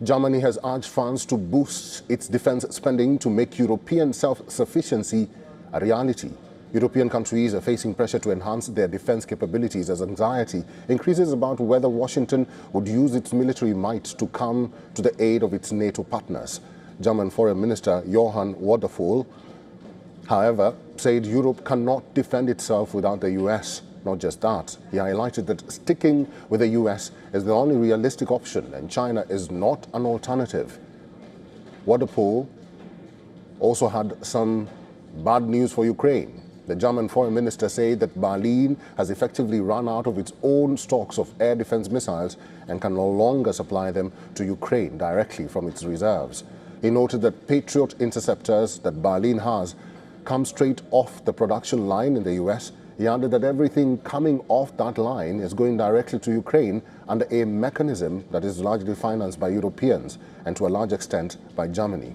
Germany has urged France to boost its defense spending to make European self-sufficiency a reality. European countries are facing pressure to enhance their defense capabilities as anxiety increases about whether Washington would use its military might to come to the aid of its NATO partners. German Foreign Minister Johann Wadephul, however, said Europe cannot defend itself without the US. Not just that, he highlighted that sticking with the US is the only realistic option and China is not an alternative. Wadephul also had some bad news for Ukraine. The German foreign minister said that Berlin has effectively run out of its own stocks of air defense missiles and can no longer supply them to Ukraine directly from its reserves. He noted that Patriot interceptors that Berlin has come straight off the production line in the US. He added that everything coming off that line is going directly to Ukraine under a mechanism that is largely financed by Europeans and to a large extent by Germany.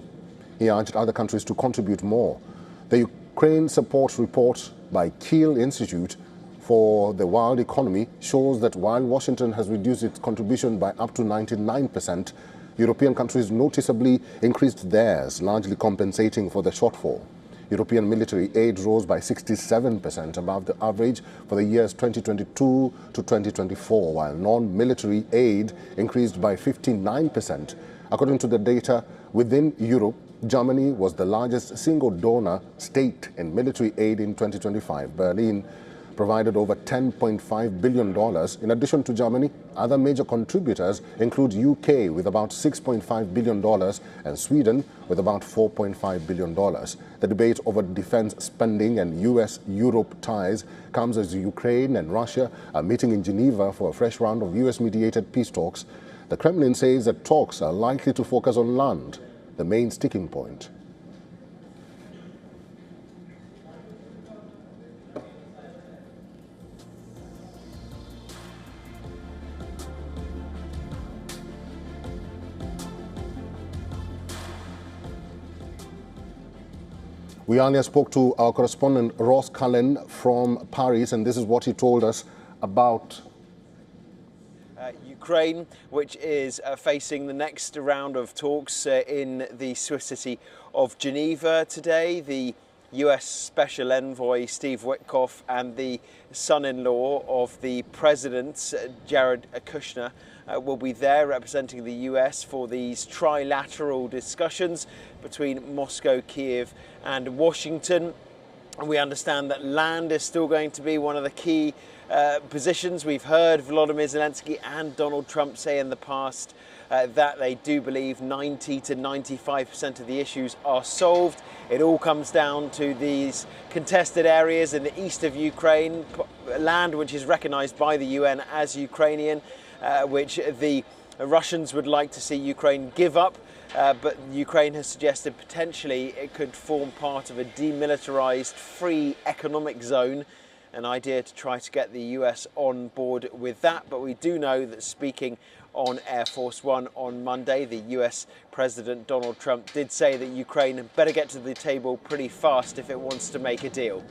He urged other countries to contribute more. The Ukraine support report by Kiel Institute for the World Economy shows that while Washington has reduced its contribution by up to 99%, European countries noticeably increased theirs, largely compensating for the shortfall. European military aid rose by 67% above the average for the years 2022 to 2024, while non-military aid increased by 59%. According to the data within Europe, Germany was the largest single donor state in military aid in 2025. Berlin provided over $10.5 billion. In addition to Germany, other major contributors include UK with about $6.5 billion and Sweden with about $4.5 billion. The debate over defense spending and US-Europe ties comes as Ukraine and Russia are meeting in Geneva for a fresh round of US-mediated peace talks. The Kremlin says that talks are likely to focus on land, the main sticking point. We earlier spoke to our correspondent Ross Cullen from Paris, and this is what he told us about Ukraine, which is facing the next round of talks in the Swiss city of Geneva today. The US Special Envoy Steve Witkoff and the son-in-law of the president, Jared Kushner, will be there representing the US for these trilateral discussions between Moscow, Kiev and Washington. And we understand that land is still going to be one of the key positions. We've heard Volodymyr Zelensky and Donald Trump say in the past that they do believe 90 to 95% of the issues are solved. It all comes down to these contested areas in the east of Ukraine, land which is recognized by the UN as Ukrainian, which the Russians would like to see Ukraine give up. But Ukraine has suggested potentially it could form part of a demilitarized free economic zone, an idea to try to get the US on board with that. But we do know that speaking on Air Force One on Monday, the US President Donald Trump did say that Ukraine better get to the table pretty fast if it wants to make a deal.